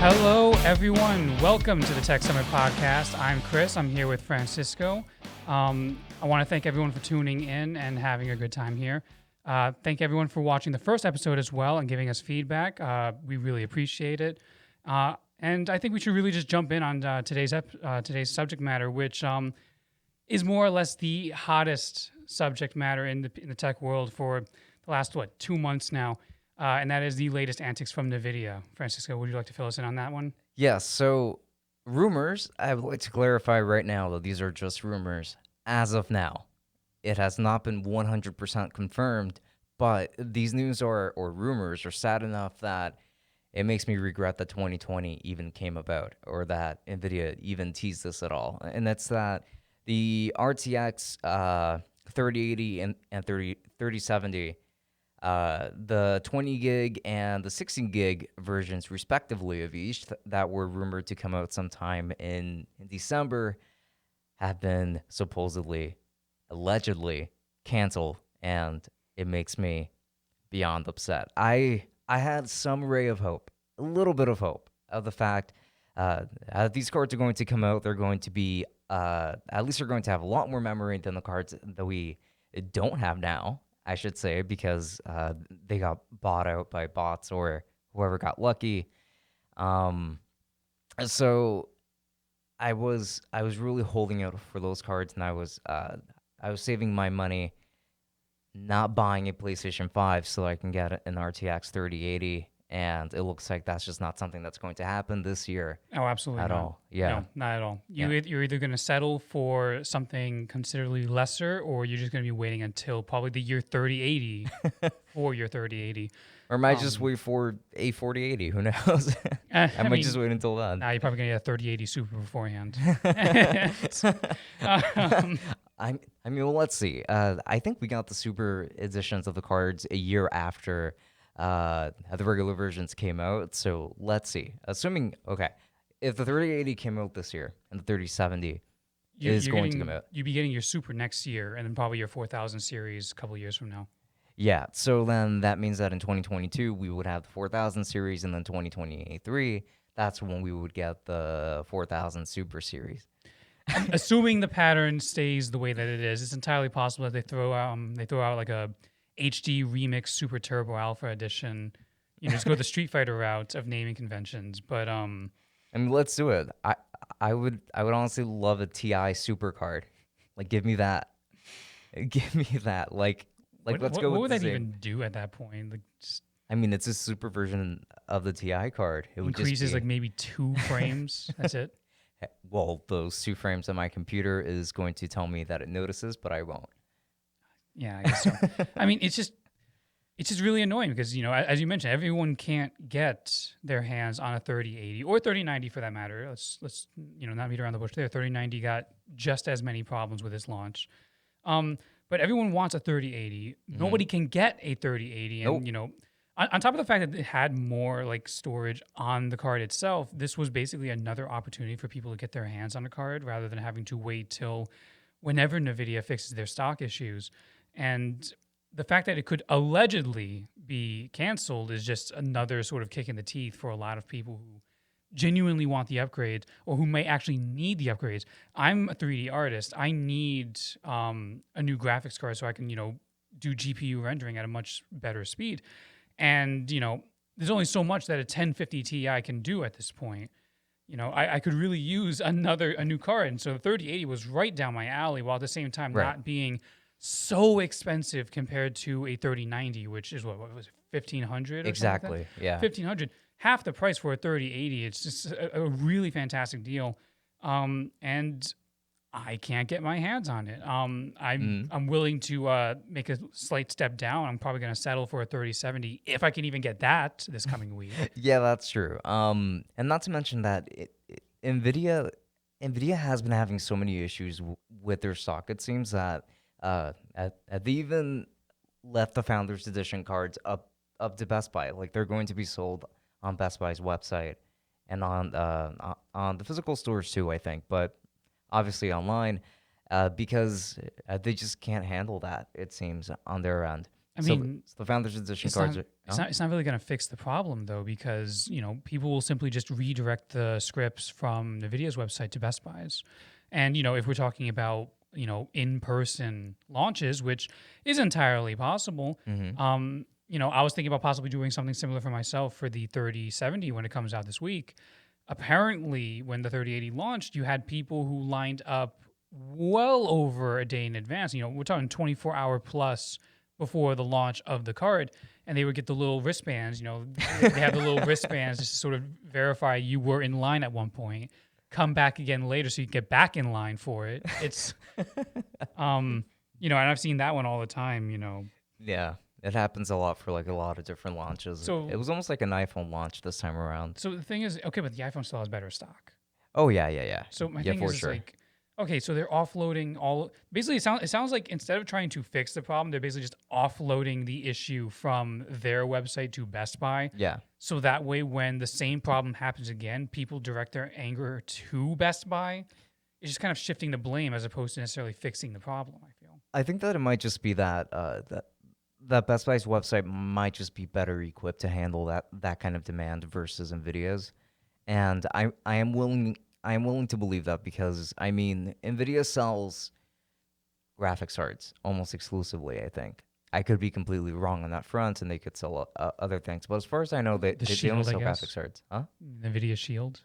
Hello, everyone. Welcome to the Tech Summit Podcast. I'm Chris. I'm here with Francisco. I want to thank everyone for tuning in and having a good time here. Thank everyone for watching the first episode as well and giving us feedback. We really appreciate it. And I think we should really just jump in on today's subject matter, which is more or less the hottest subject matter in the tech world for the last, 2 months now. And that is the latest antics from Nvidia. Francisco, would you like to fill us in on that one? Yes, so rumors, I would like to clarify right now that these are just rumors as of now. It has not been 100% confirmed, but these news or rumors are sad enough that it makes me regret that 2020 even came about or that Nvidia even teased this at all. And that's that the RTX 3080 and 3070, the 20 gig and the 16 gig versions, respectively, of each that were rumored to come out sometime in December have been supposedly, allegedly canceled, and it makes me beyond upset. I had some ray of hope, a little bit of hope, of the fact these cards are going to come out. They're going to be, at least they're going to have a lot more memory than the cards that we don't have now, I should say, because they got bought out by bots or whoever got lucky. So I was really holding out for those cards, and I was saving my money, not buying a PlayStation 5 so I can get an RTX 3080, and it looks like that's just not something that's going to happen this year. Oh, absolutely at not. all. Yeah, No, not at all. You're either going to settle for something considerably lesser, or you're just going to be waiting until probably the year 3080 for your 3080. or might just wait for a 4080. Who knows? I might just wait until then. Nah, you're probably going to get a 3080 Super beforehand. Well, let's see. I think we got the super editions of the cards a year after the regular versions came out. So let's see. Assuming, if the 3080 came out this year and the 3070 is going to come out. You'd be getting your Super next year, and then probably your 4000 series a couple years from now. Yeah, so then that means that in 2022, we would have the 4000 series, and then 2023, that's when we would get the 4000 Super series. Assuming the pattern stays the way that it is, it's entirely possible that they throw out like a HD Remix Super Turbo Alpha Edition. Just go the Street Fighter route of naming conventions. But let's do it. I would honestly love a TI Super card. Like, give me that. Give me that. Let's go. What with would the that same. even do at that point? It's a super version of the TI card. It would increases just be, maybe 2 frames. That's it. Well, those 2 frames on my computer is going to tell me that it notices, but I won't. Yeah, I guess so. It's just really annoying because, as you mentioned, everyone can't get their hands on a 3080 or 3090 for that matter. Let's not beat around the bush there. 3090 got just as many problems with its launch. But everyone wants a 3080. Mm-hmm. Nobody can get a 3080. And, Nope. On top of the fact that it had more storage on the card itself, this was basically another opportunity for people to get their hands on a card rather than having to wait till whenever NVIDIA fixes their stock issues. And the fact that it could allegedly be canceled is just another sort of kick in the teeth for a lot of people who genuinely want the upgrades or who may actually need the upgrades. I'm a 3D artist. I need a new graphics card so I can, do GPU rendering at a much better speed. And, there's only so much that a 1050 Ti can do at this point. I could really use a new card. And so the 3080 was right down my alley, while at the same time not being so expensive compared to a 3090, which is what was it, $1,500? Exactly. Like yeah. $1,500, half the price for a 3080. It's just a really fantastic deal. And I can't get my hands on it. I'm willing to make a slight step down. I'm probably going to settle for a 3070 if I can even get that this coming week. Yeah, that's true. And not to mention that Nvidia has been having so many issues with their stock. It seems that they even left the Founders Edition cards up to Best Buy. Like, they're going to be sold on Best Buy's website and on the physical stores too, I think. But obviously online, because they just can't handle that, it seems, on their end. I So, mean, so the Founders Edition it's cards not are. it's Oh? not it's not really going to fix the problem though, because people will simply just redirect the scripts from Nvidia's website to Best Buy's. And if we're talking about in-person launches, which is entirely possible, Mm-hmm. I was thinking about possibly doing something similar for myself for the 3070 when it comes out this week. Apparently, when the 3080 launched, you had people who lined up well over a day in advance. We're talking 24-hour plus before the launch of the card, and they would get the little wristbands. They have the little wristbands just to sort of verify you were in line at one point. Come back again later so you can get back in line for it. It's, and I've seen that one all the time. Yeah, it happens a lot for like a lot of different launches. It So, was almost like an iPhone launch this time around. so the thing is, okay, but the iPhone still has better stock. Oh yeah, yeah, yeah, So my yeah, thing for is, sure. like, okay, so they're offloading all. Basically, it sounds like instead of trying to fix the problem, they're basically just offloading the issue from their website to Best Buy. Yeah, So that way, when the same problem happens again, people direct their anger to Best Buy. It's just kind of shifting the blame as opposed to necessarily fixing the problem, I feel. I think that it might just be that Best Buy's website might just be better equipped to handle that kind of demand versus Nvidia's, and I am willing to believe that because I mean Nvidia sells graphics cards almost exclusively. I think I could be completely wrong on that front, and they could sell other things. But as far as I know, The they only Shield, I sell guess. graphics cards, huh? Nvidia Shield.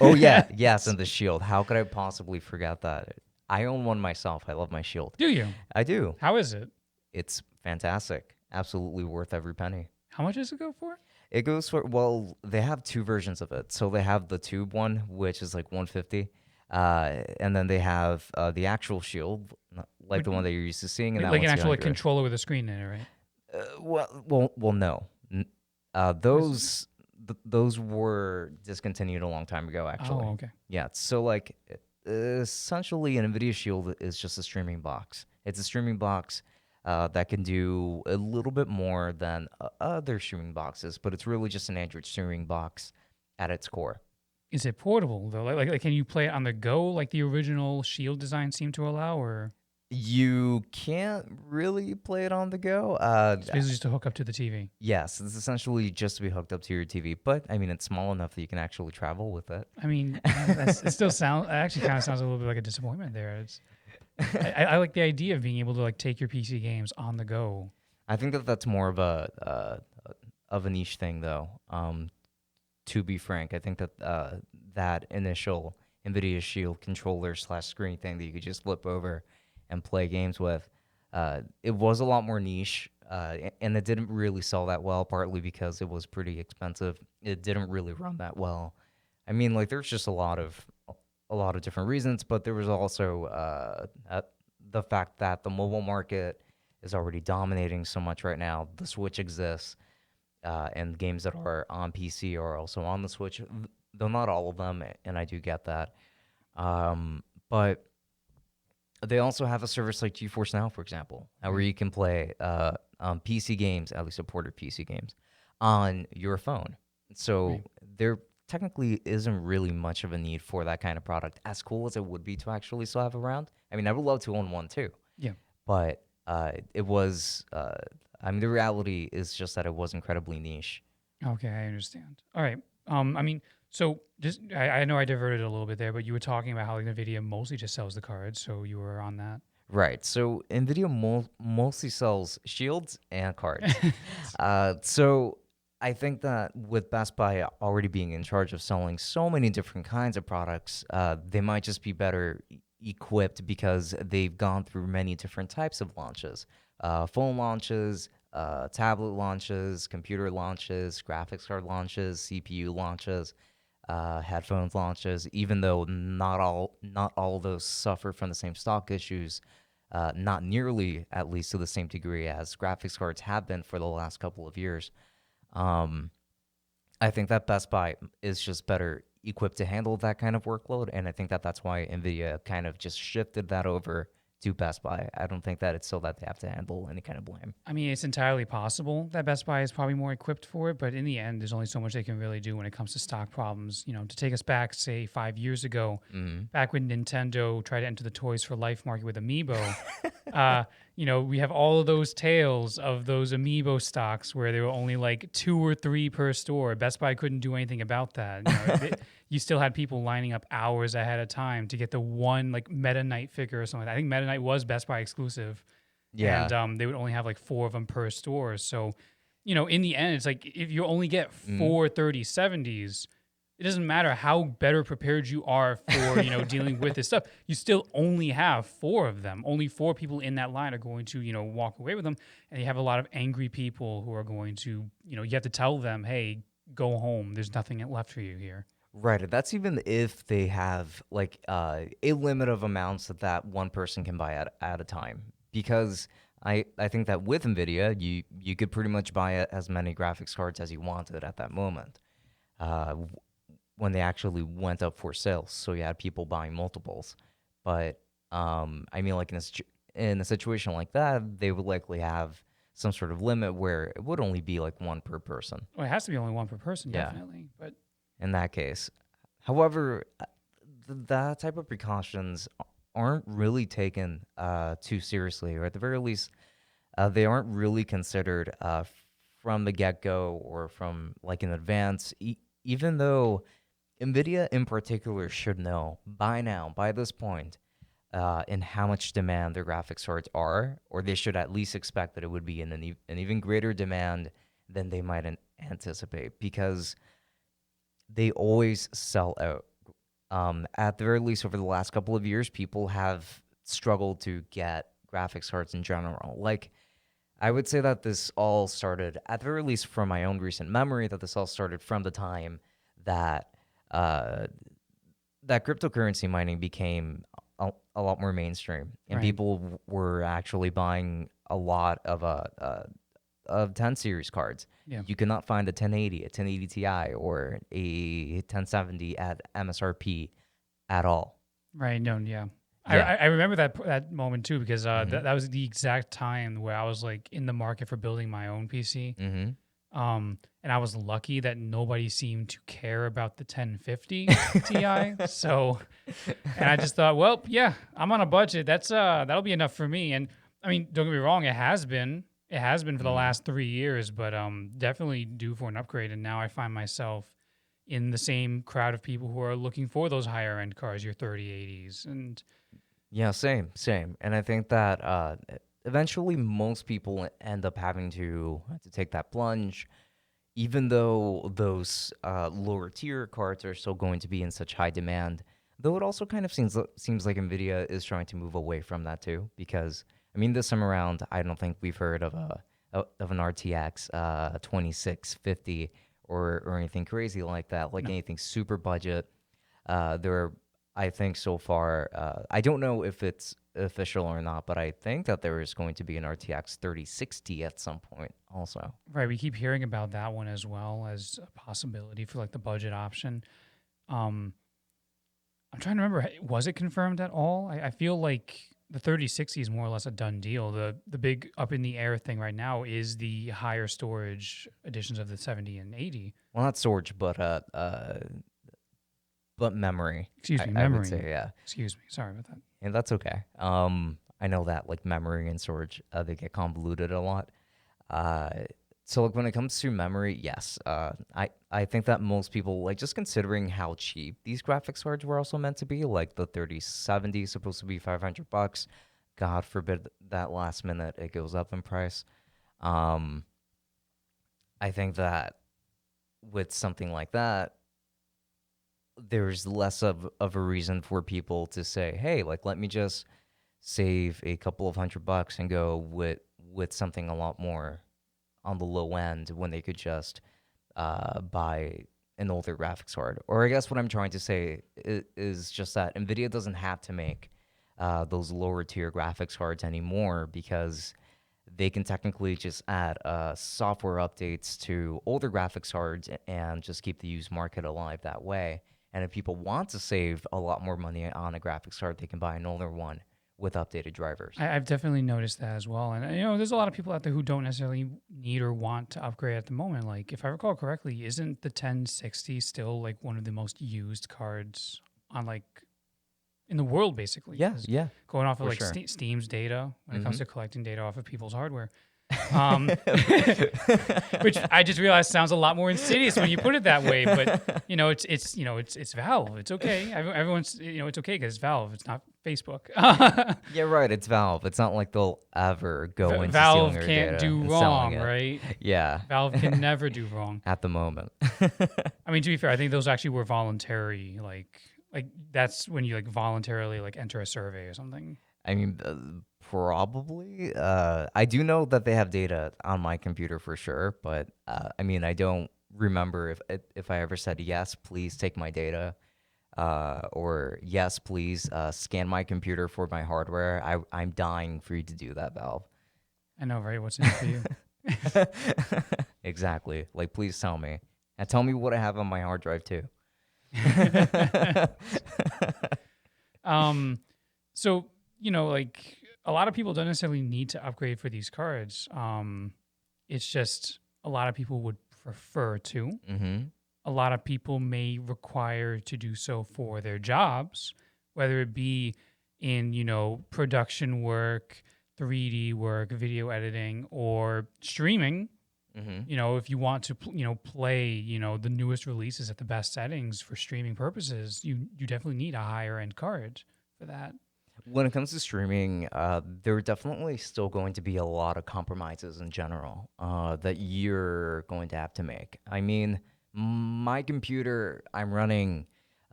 Oh yeah, yes, and the Shield. How could I possibly forget that? I own one myself. I love my Shield. Do you? I do. How is it? It's fantastic. Absolutely worth every penny. How much does it go for? It goes for they have two versions of it. So they have the tube one, which is like 150, and then they have the actual Shield, like the one that you're used to seeing, and that Like an one's actual 200. controller with a screen in it, right? No. Those were discontinued a long time ago, actually. Oh, okay. Yeah. So like, essentially, an Nvidia Shield is just a streaming box. It's a streaming box that can do a little bit more than other streaming boxes, but it's really just an Android streaming box at its core. Is it portable though? Like, can you play it on the go like the original Shield design seemed to allow, or You can't really play it on the go. it's basically just to hook up to the TV? Yes, it's essentially just to be hooked up to your TV, but I mean, it's small enough that you can actually travel with it. I mean, it still sounds. It actually kind of sounds a little bit like a disappointment there. I like the idea of being able to like take your PC games on the go. I think that that's more of a niche thing, though. To be frank, I think that that initial Nvidia Shield controller slash screen thing that you could just flip over and play games with, it was a lot more niche, and it didn't really sell that well. Partly because it was pretty expensive. It didn't really run that well. I mean, like there's just a lot of different reasons, but there was also the fact that the mobile market is already dominating so much right now. The Switch exists, and games that are on PC are also on the Switch, though not all of them, and I do get that. But they also have a service like GeForce Now, for example, where you can play PC games, at least supported PC games, on your phone. So Right. there technically isn't really much of a need for that kind of product, as cool as it would be to actually still have around. I mean, I would love to own one too, Yeah. but it was. I mean, the reality is just that it was incredibly niche. Okay, I understand. All right. I mean, so just I know I diverted a little bit there, but you were talking about how like Nvidia mostly just sells the cards, so you were on that. Right. So Nvidia mostly sells shields and cards. So I think that with Best Buy already being in charge of selling so many different kinds of products, they might just be better equipped because they've gone through many different types of launches, phone launches, tablet launches, computer launches, graphics card launches, CPU launches, headphones launches. Even though not all of those suffer from the same stock issues, not nearly at least to the same degree as graphics cards have been for the last couple of years. Um, I think that Best Buy is just better equipped to handle that kind of workload, and I think that that's why Nvidia kind of just shifted that over to Best Buy. I don't think that it's so that they have to handle any kind of blame. I mean, it's entirely possible that Best Buy is probably more equipped for it, but in the end, there's only so much they can really do when it comes to stock problems. To take us back, say 5 years ago, Hmm. back when Nintendo tried to enter the Toys for Life market with Amiibo, uh, we have all of those tales of those Amiibo stocks where there were only like 2 or 3 per store. Best Buy couldn't do anything about that. You still had people lining up hours ahead of time to get the one like Meta Knight figure or something. I think Meta Knight was Best Buy exclusive, and Yeah. they would only have like 4 of them per store. So, in the end, it's like if you only get Mhm. 4 3070s, it doesn't matter how better prepared you are for dealing with this stuff. You still only have 4 of them. Only 4 people in that line are going to walk away with them, and you have a lot of angry people who are going to you have to tell them, hey, go home. There's nothing left for you here. Right. And that's even if they have like a limit of amounts that one person can buy at a time. Because I think that with Nvidia, you could pretty much buy as many graphics cards as you wanted at that moment. W- when they actually went up for sale, so you had people buying multiples. But I mean, like in a situation like that, they would likely have some sort of limit where it would only be like one per person. Well, it has to be only one per person, Yeah. definitely. But In that case. However, that type of precautions aren't really taken too seriously, or at the very least, they aren't really considered from the get go or from like in advance. Even though Nvidia in particular should know by now, by this point, in how much demand their graphics cards are, or they should at least expect that it would be in an even greater demand than they might anticipate, because they always sell out. At the very least, over the last couple of years, people have struggled to get graphics cards in general. Like, I would say that this all started, at the very least, from my own recent memory, that this all started from the time that uh, that cryptocurrency mining became a lot more mainstream, and right. people were actually buying a lot of 10 series cards. Yeah. You cannot find a 1080, a 1080 Ti, or a 1070 at MSRP at all. Right. No. Yeah. I Yeah. I I remember that moment too because Mm-hmm. that was the exact time where I was like in the market for building my own PC. Mm-hmm. And I was lucky that nobody seemed to care about the 1050 Ti. So, and I just thought, well, yeah, I'm on a budget. That'll be enough for me. And I mean, don't get me wrong, it has been. It has been for the Mm-hmm. last 3 years, but definitely due for an upgrade. And now I find myself in the same crowd of people who are looking for those higher end cars, your 3080s. And Yeah, same. And I think that eventually most people end up having to take that plunge, even though those lower tier cards are still going to be in such high demand. Though it also kind of seems like Nvidia is trying to move away from that too, because I mean this time around, I don't think we've heard of an RTX 2650 or anything crazy like that, like no, anything super budget. There are, I think so far, I don't know if it's official or not, but I think that there is going to be an RTX 3060 at some point also. right, we keep hearing about that one as well as a possibility for like the budget option. Um, I'm trying to remember, was it confirmed at all? I feel like the 3060 is more or less a done deal. The big up in the air thing right now is the higher storage editions of the 70 and 80. Well, not storage, but memory. Excuse I, me, I would say, memory. yeah, Excuse me. Sorry about that. and that's okay. I know that like memory and storage, they get convoluted a lot. Uh, so like when it comes to memory, yes, I think that most people like just considering how cheap these graphics cards were also meant to be. Like the 3070 is supposed to be $500. God forbid that last minute it goes up in price. Um, I think that with something like that, there's less of a reason for people to say, hey, like let me just save a couple of $100 and go with something a lot more on the low end when they could just buy an older graphics card. Or I guess what I'm trying to say is just that Nvidia doesn't have to make those lower tier graphics cards anymore, because they can technically just add software updates to older graphics cards and just keep the used market alive that way. And if people want to save a lot more money on a graphics card, they can buy an older one with updated drivers. I've definitely noticed that as well. And, there's a lot of people out there who don't necessarily need or want to upgrade at the moment. Like, if I recall correctly, isn't the 1060 still like one of the most used cards on like in the world, basically? Yeah, 'Cause yeah, going off of for like sure. Steam's data when it comes Hmm. to collecting data off of people's hardware. Um, which I just realized sounds a lot more insidious when you put it that way. But it's Valve. It's okay. Everyone's it's okay because it's Valve. It's not Facebook. Yeah, right. It's Valve. It's not like they'll ever go into stealing Valve your can't data do and selling wrong, it. right? Yeah, Valve can never do wrong. at the moment. I mean, to be fair, I think those actually were voluntary. Like that's when you like voluntarily like enter a survey or something. I mean, probably. I do know that they have data on my computer for sure, but I mean, I don't remember if I ever said yes, please take my data, or yes, please scan my computer for my hardware. I'm dying for you to do that, Valve. I know, right? What's in it for you? Exactly. Like, please tell me, and tell me what I have on my hard drive too. Um, so like a lot of people don't necessarily need to upgrade for these cards. It's just a lot of people would prefer to. Mm-hmm. A lot of people may require to do so for their jobs, whether it be in, production work, 3D work, video editing, or streaming. Mm-hmm. If you want to, play, the newest releases at the best settings for streaming purposes, you definitely need a higher end card for that. When it comes to streaming, there are definitely still going to be a lot of compromises in general that you're going to have to make. I mean, my computer, I'm running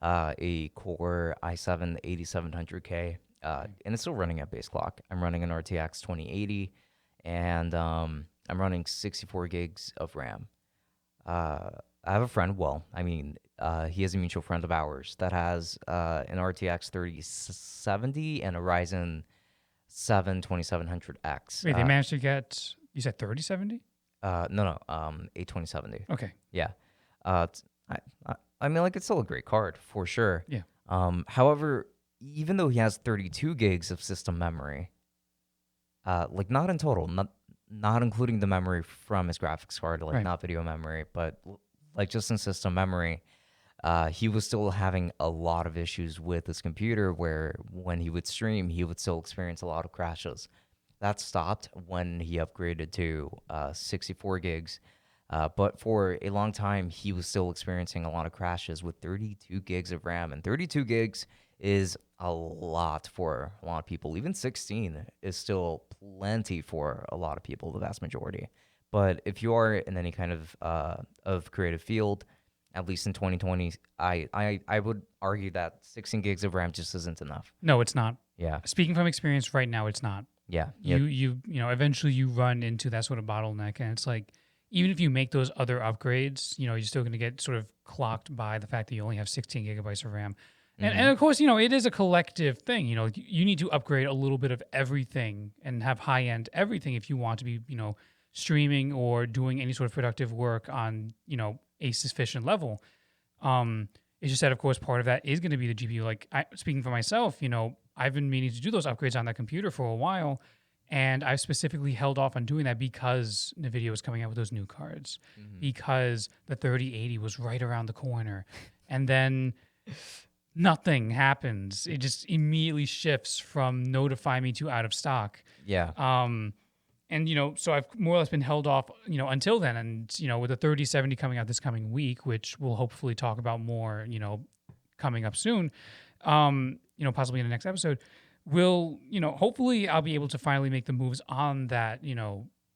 a Core i7 8700K, and it's still running at base clock. I'm running an RTX 2080, and I'm running 64 gigs of RAM. I have a friend, well, I mean, he is a mutual friend of ours that has an RTX 3070 and a Ryzen 7 2700X. Wait, they managed to get, you said 3070? No, a 2070. Okay. Yeah. It's- I mean, like, it's still a great card for sure. Yeah. However, even though he has 32 gigs of system memory, like, not in total, not including the memory from his graphics card, like Right. not video memory, but like just in system memory, he was still having a lot of issues with his computer where when he would stream, he would still experience a lot of crashes. That stopped when he upgraded to 64 gigs. But for a long time, he was still experiencing a lot of crashes with 32 gigs of RAM. And 32 gigs is a lot for a lot of people. Even 16 is still plenty for a lot of people, the vast majority. But if you are in any kind of creative field, at least in 2020, I would argue that 16 gigs of RAM just isn't enough. No, it's not. Yeah, Speaking from experience right now, it's not. yeah, You eventually you run into that sort of bottleneck, and it's like even if you make those other upgrades, you're still going to get sort of clocked by the fact that you only have 16 gigabytes of RAM. And of course, it is a collective thing. You need to upgrade a little bit of everything and have high end everything if you want to be, streaming or doing any sort of productive work on, a sufficient level. It's just that, of course, part of that is going to be the GPU. Like, speaking for myself, I've been meaning to do those upgrades on that computer for a while, and I've specifically held off on doing that because Nvidia was coming out with those new cards, because the 3080 was right around the corner, and then nothing happens. It just immediately shifts from notify me to out of stock. yeah. And so I've more or less been held off, until then. And with the 3070 coming out this coming week, which we'll hopefully talk about more, coming up soon, possibly in the next episode, will hopefully I'll be able to finally make the moves on that,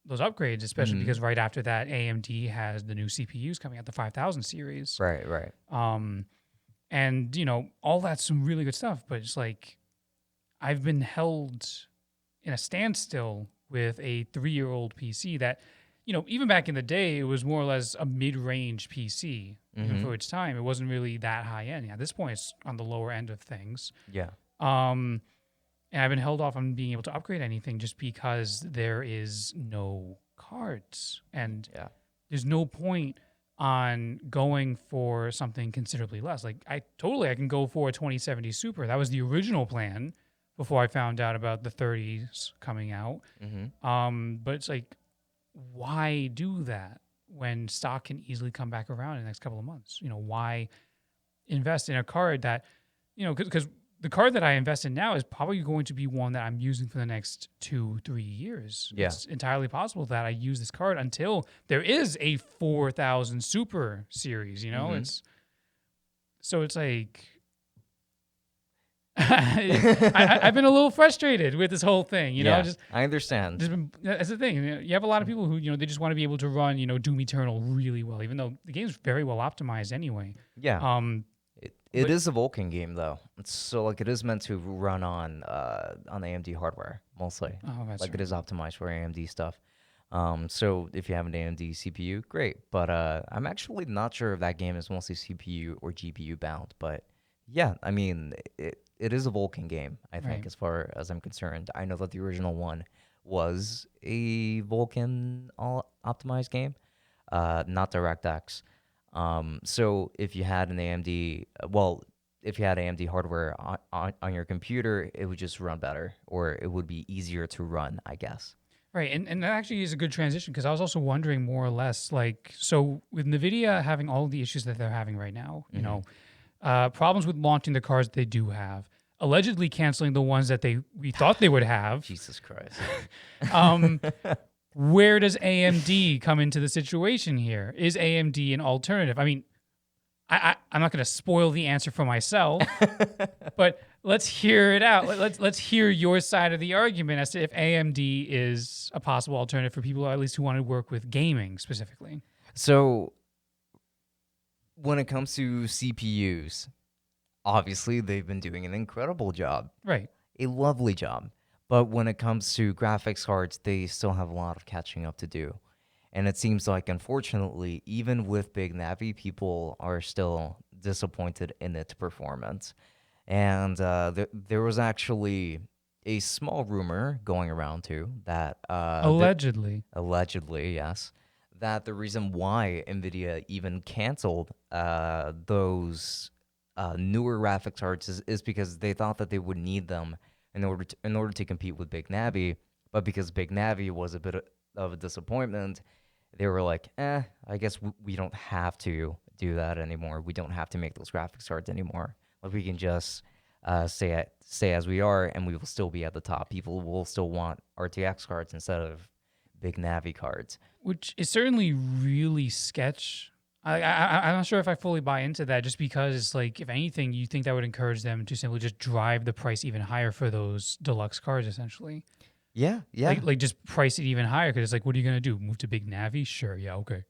those upgrades, especially because right after that, AMD has the new CPUs coming out, the 5000 series. Right, right. And all that's some really good stuff, but it's like I've been held in a standstill with a 3-year-old PC that, even back in the day, it was more or less a mid-range PC. Even for its time, it wasn't really that high end. At this point, it's on the lower end of things. Yeah. And I've been held off on being able to upgrade anything just because there is no cards, and Yeah. there's no point on going for something considerably less. Like I can go for a 2070 Super. That was the original plan before I found out about the 30s coming out. But it's like, why do that when stock can easily come back around in the next couple of months? Why invest in a card that, because the card that I invest in now is probably going to be one that I'm using for the next 2-3 years. Yeah. It's entirely possible that I use this card until there is a 4000 Super series. It's like, I've been a little frustrated with this whole thing. I understand. That's the thing. You have a lot of people who they just want to be able to run Doom Eternal really well, even though the game's very well optimized anyway. Yeah. It is a Vulkan game though, so like it is meant to run on AMD hardware mostly. Oh, that's like right. it is optimized for AMD stuff. So if you have an AMD CPU, great. But I'm actually not sure if that game is mostly CPU or GPU bound. But yeah, I mean it is a Vulkan game. I think Right. as far as I'm concerned, I know that the original one was a Vulkan optimized game, not DirectX. So if you had an if you had AMD hardware on your computer, it would just run better, or it would be easier to run, I guess. Right, and that actually is a good transition because I was also wondering more or less like, so with Nvidia having all of the issues that they're having right now, problems with launching the cards they do have, allegedly canceling the ones that we thought they would have. Jesus Christ. Where does AMD come into the situation here? Is AMD an alternative? I mean, I'm not going to spoil the answer for myself, but let's hear it out. Let's hear your side of the argument as to if AMD is a possible alternative for people, at least who want to work with gaming specifically. So when it comes to CPUs, obviously they've been doing an incredible job, Right. a lovely job. But when it comes to graphics cards, they still have a lot of catching up to do. And it seems like, unfortunately, even with Big Navi, people are still disappointed in its performance. And there was actually a small rumor going around, too, that... allegedly, yes. That the reason why NVIDIA even canceled those newer graphics cards is because they thought that they would need them in order to compete with Big Navi. But because Big Navi was a bit of a disappointment, they were like, I guess we don't have to do that anymore. We don't have to make those graphics cards anymore. Like, we can just stay as we are, and we will still be at the top. People will still want RTX cards instead of Big Navi cards. Which is certainly really sketch. I'm not sure if I fully buy into that, just because it's like, if anything, you think that would encourage them to simply just drive the price even higher for those deluxe cards, essentially. Yeah. Like just price it even higher, because it's like, what are you going to do? Move to Big Navi? Sure, yeah, okay.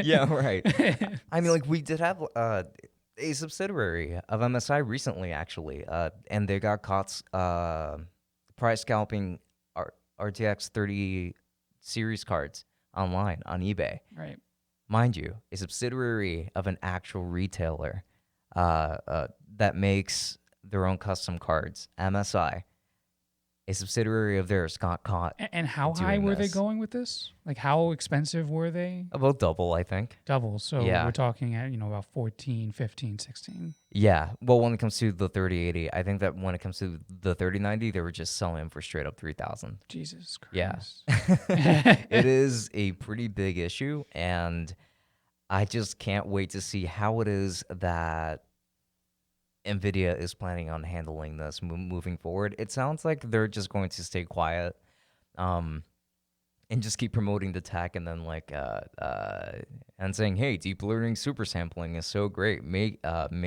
Yeah, right. I mean, like, we did have a subsidiary of MSI recently, actually, and they got caught price scalping RTX 30 series cards online on eBay. Right. Mind you, a subsidiary of an actual retailer that makes their own custom cards, MSI, a subsidiary of theirs got caught. And how high were they going with this? Like, how expensive were they? About double, I think. Double. So Yeah. we're talking at, about 14, 15, 16. Yeah. Well, when it comes to the 3080, I think that when it comes to the 3090, they were just selling them for straight up 3,000. Jesus Christ. Yeah. It is a pretty big issue, and I just can't wait to see how it is that Nvidia is planning on handling this moving forward. It sounds like they're just going to stay quiet, and just keep promoting the tech, and then and saying, "Hey, deep learning super sampling is so great. Make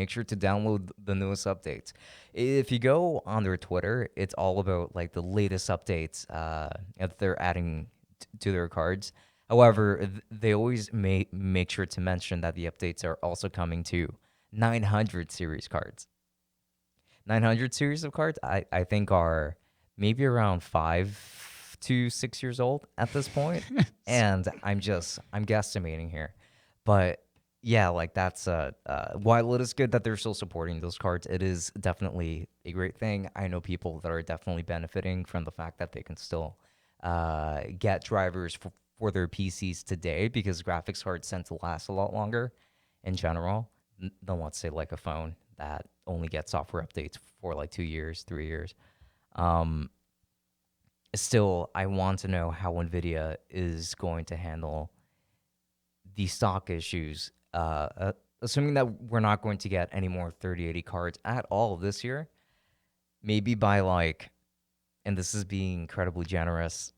sure to download the newest updates." If you go on their Twitter, it's all about like the latest updates that they're adding to their cards. However, they always make sure to mention that the updates are also coming to 900 series cards. 900 series of cards, I think, are maybe around 5 to 6 years old at this point. And I'm guesstimating here. But yeah, like, that's while it is good that they're still supporting those cards, it is definitely a great thing. I know people that are definitely benefiting from the fact that they can still get drivers for their PCs today, because graphics cards tend to last a lot longer in general than, let's say, like a phone that only gets software updates for like 2 years, 3 years. Um, Still, I want to know how Nvidia is going to handle the stock issues. Assuming that we're not going to get any more 3080 cards at all this year, maybe by like, and this is being incredibly generous,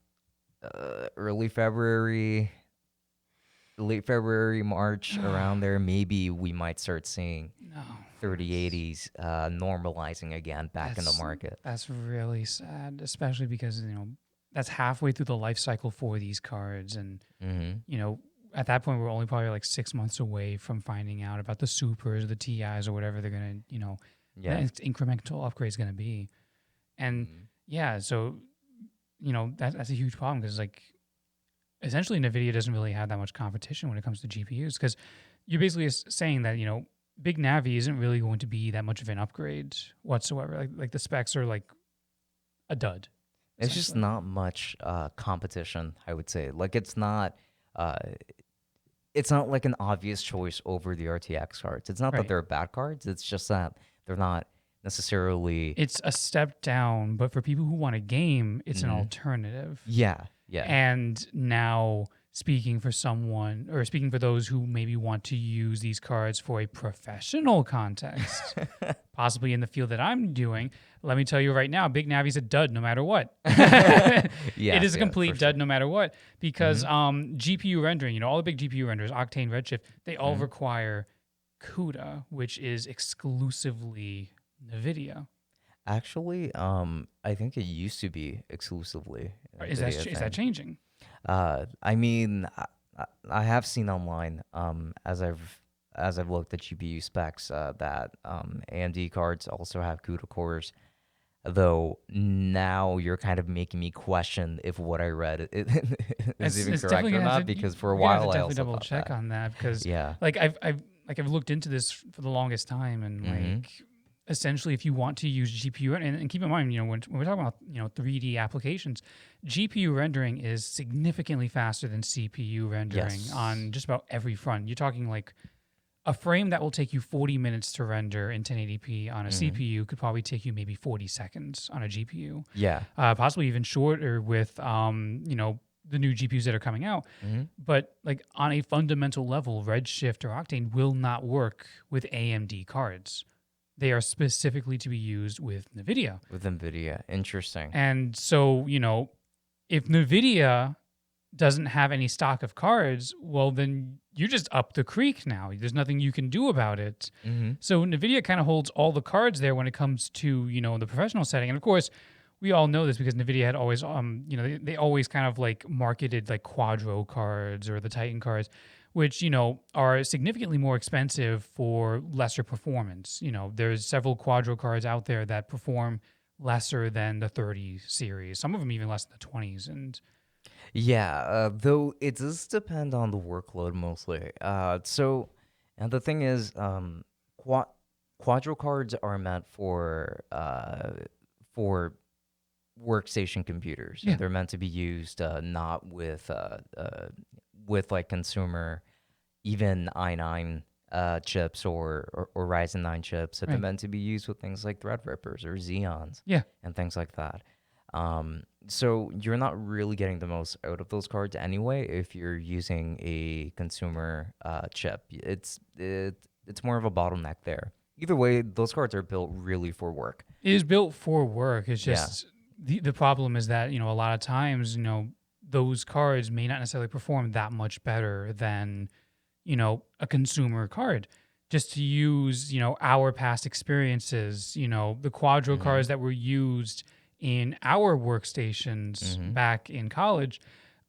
early February, late February, March, around there, maybe we might start seeing No, 3080s normalizing again back in the that's market. that's really sad, especially because that's halfway through the life cycle for these cards, and Hmm. you know at that point we're only probably like 6 months away from finding out about the supers, the TIs, or whatever they're gonna Yeah. that incremental upgrade is gonna be, and Mhm. yeah, so that's a huge problem because like essentially Nvidia doesn't really have that much competition when it comes to GPUs because you're basically saying that Big Navi isn't really going to be that much of an upgrade whatsoever. Like the specs are like a dud, It's just essentially. not much competition, I would say. Like uh, it's not like an obvious choice over the RTX cards. It's not that Right. they're bad cards. It's just that they're not necessarily. It's a step down, but for people who want a game, it's an Mhm. alternative. Yeah, yeah. And now, speaking for those who maybe want to use these cards for a professional context, possibly in the field that I'm doing, let me tell you right now, Big Navi's a dud no matter what. It is Yes, a yeah, for complete sure. dud no matter what because Hmm. GPU rendering, all the big GPU renders, Octane, Redshift, they all Hmm. require CUDA, which is exclusively NVIDIA. Actually, I think it used to be exclusively Is that Nvidia is that thing. changing? I mean, I have seen online, as I've looked at GPU specs, that AMD cards also have CUDA cores. Though now you're kind of making me question if what I read is even It's definitely correct or gonna have not, to. because for a We're gonna have to while I definitely also double thought check that. on that because, Yeah. like, I've looked into this for the longest time, and Mm-hmm. like, essentially, if you want to use GPU, and keep in mind, when we're talking about 3D applications, GPU rendering is significantly faster than CPU rendering Yes. on just about every front. You're talking like a frame that will take you 40 minutes to render in 1080p on a Mm-hmm. CPU could probably take you maybe 40 seconds on a GPU, Yeah. possibly even shorter with the new GPUs that are coming out. Mm-hmm. But like on a fundamental level, Redshift or Octane will not work with AMD cards. They are specifically to be used with NVIDIA. With Nvidia, interesting. And so, if NVIDIA doesn't have any stock of cards, well, then you're just up the creek now. There's nothing you can do about it. Mm-hmm. So NVIDIA kind of holds all the cards there when it comes to, the professional setting. And of course, we all know this because NVIDIA had always, they always kind of like marketed like Quadro cards or the Titan cards, which, are significantly more expensive for lesser performance. There's several Quadro cards out there that perform lesser than the 30 series, some of them even less than the 20s. And Yeah, though it does depend on the workload mostly. And the thing is, Quadro cards are meant for workstation computers, yeah, and they're meant to be used not with like consumer, even i9 chips or Ryzen 9 chips. They're right. meant to be used with things like Threadrippers or Xeons Yeah. and things like that. So you're not really getting the most out of those cards anyway if you're using a consumer chip. It's more of a bottleneck there. Either way, those cards are built really for work. It is built for work. It's Yeah. just the problem is that, a lot of times, those cards may not necessarily perform that much better than, a consumer card. Just to use, our past experiences, the Quadro Mm-hmm. cards that were used in our workstations Mm-hmm. back in college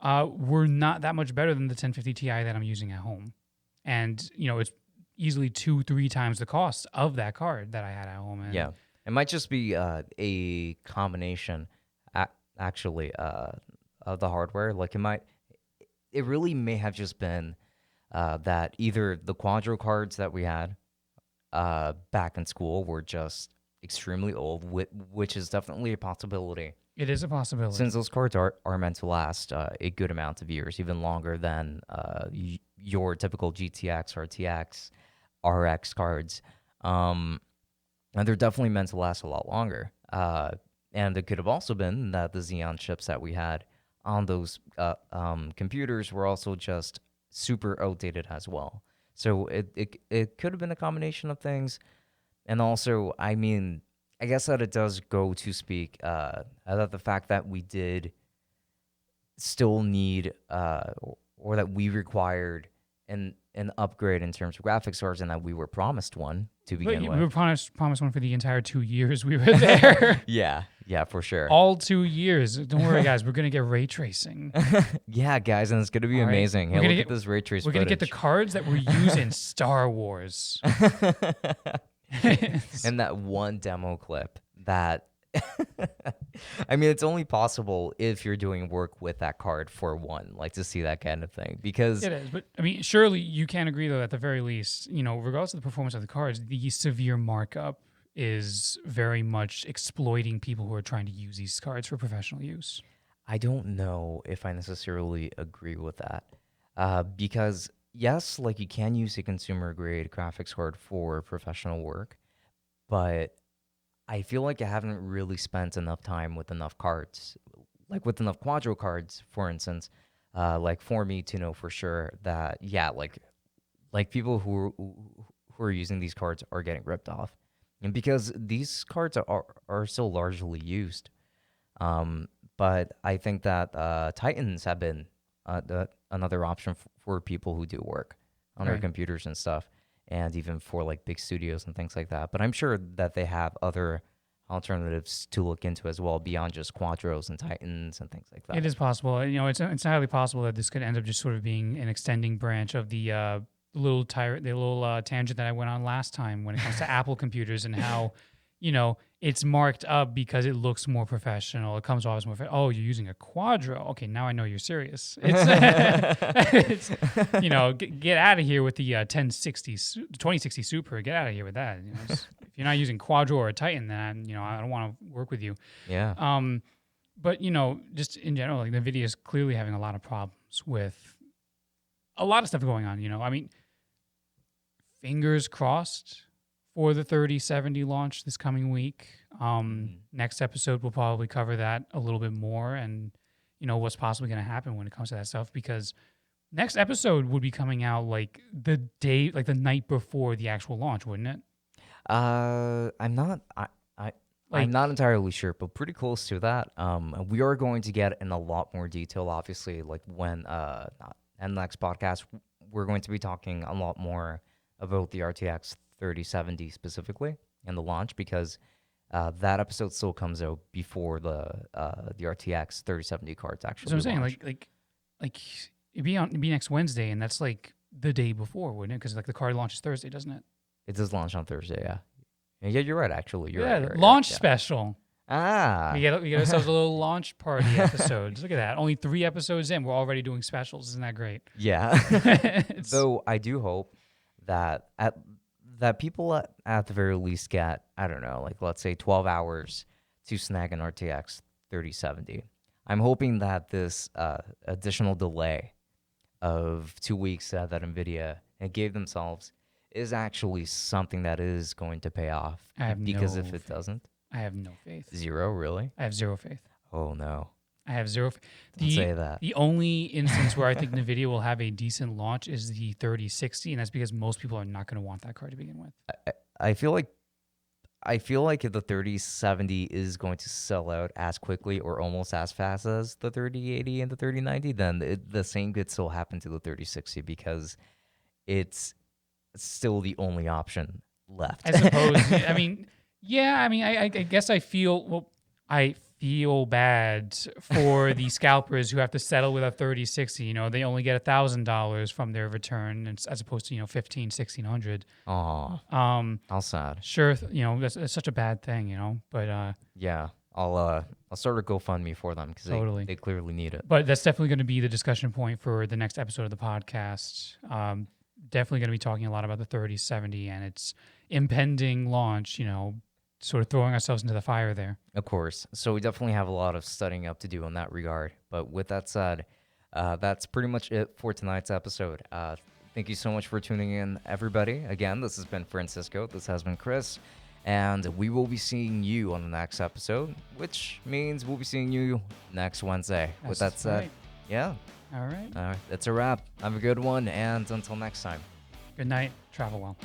were not that much better than the 1050 Ti that I'm using at home. And, it's easily 2, 3 times the cost of that card that I had at home. And Yeah. It might just be a combination, a- actually, of the hardware. Like it really may have just been that either the Quadro cards that we had back in school were just extremely old, which is definitely a possibility. it is a possibility. Since those cards are meant to last a good amount of years, even longer than your typical GTX, RTX, RX cards, and they're definitely meant to last a lot longer. And it could have also been that the Xeon chips that we had on those computers were also just super outdated as well. So it could have been a combination of things. And also, I mean, I guess that it does go to speak that the fact that we did still need or that we required an upgrade in terms of graphics cards, and that we were promised one to But begin we with. were promised one for the entire 2 years we were there. Yeah, for sure. All 2 years. Don't worry, guys. We're gonna get ray tracing. Yeah, guys, and it's gonna be All right? amazing. We're Hey, gonna look get at this ray trace we're gonna get the footage. cards that were used in Star Wars. And that one demo clip that I mean, it's only possible if you're doing work with that card for one, like to see that kind of thing. Because It is, but I mean, surely you can agree though. At the very least, regardless of the performance of the cards, the severe markup is very much exploiting people who are trying to use these cards for professional use. I don't know if I necessarily agree with that. Because yes, like you can use a consumer grade graphics card for professional work, but I feel like I haven't really spent enough time with enough cards, like with enough Quadro cards, for instance, like for me to know for sure that yeah, like people who are using these cards are getting ripped off, and because these cards are still largely used. But I think that Titans have been another option for people who do work on their Right. computers and stuff, and even for like big studios and things like that. But I'm sure that they have other alternatives to look into as well beyond just Quadros and Titans and things like that. It is possible. It's highly possible that this could end up just sort of being an extending branch of the little tangent that I went on last time when it comes to Apple computers and how, it's marked up because it looks more professional. It comes off as more. Oh, you're using a Quadro. Okay, now I know you're serious. It's, get out of here with the 2060 Super. Get out of here with that. If you're not using Quadro or a Titan, then I don't want to work with you. Yeah. But just in general, like Nvidia is clearly having a lot of problems with a lot of stuff going on. I mean, fingers crossed for the 3070 launch this coming week. Next episode we'll probably cover that a little bit more, and what's possibly going to happen when it comes to that stuff, because next episode would be coming out like the night before the actual launch, wouldn't it? I'm not. I'm Like, not entirely sure, but pretty close to that. We are going to get in a lot more detail, obviously, like when in the next podcast, we're going to be talking a lot more about the RTX 3070 specifically and the launch, because that episode still comes out before the RTX 3070 cards actually that's what I'm saying. launch. Like it'd be next Wednesday, and that's like the day before, wouldn't it? Because like the card launches Thursday, doesn't it? It does launch on Thursday, yeah. Yeah, you're right, actually. You're Yeah, right. You're right, launch yeah. special. Ah. We get ourselves a little launch party episodes. Look at that. Only 3 episodes in, we're already doing specials. Isn't that great? Yeah. It's- Though I do hope that that people at the very least get, I don't know, like let's say 12 hours to snag an RTX 3070. I'm hoping that this additional delay of 2 weeks that Nvidia gave themselves is actually something that is going to pay off. I have Because no if it faith. doesn't, I have no faith. zero, really? I have zero faith. Oh no. I have zero. Don't say that. The only instance where I think Nvidia will have a decent launch is the 3060, and that's because most people are not going to want that card to begin with. I feel like if the 3070 is going to sell out as quickly or almost as fast as the 3080 and the 3090, then the same could still happen to the 3060, because it's still the only option left. I suppose. I mean, yeah. I mean, I guess I feel bad for the scalpers who have to settle with a 3060. They only get $1,000 from their return, as opposed to $1,500, Aw, $1,600. how sad. Sure, that's such a bad thing, but Yeah, I'll start a GoFundMe for them, because Totally. they clearly need it. But that's definitely going to be the discussion point for the next episode of the podcast. Definitely going to be talking a lot about the 3070 and its impending launch, sort of throwing ourselves into the fire there. Of course. So we definitely have a lot of studying up to do in that regard. But with that said, that's pretty much it for tonight's episode. Thank you so much for tuning in, everybody. Again, this has been Francisco. This has been Chris. And we will be seeing you on the next episode, which means we'll be seeing you next Wednesday. With that That's said, right. yeah, All right. all right, that's a wrap. Have a good one, and until next time. Good night. Travel well.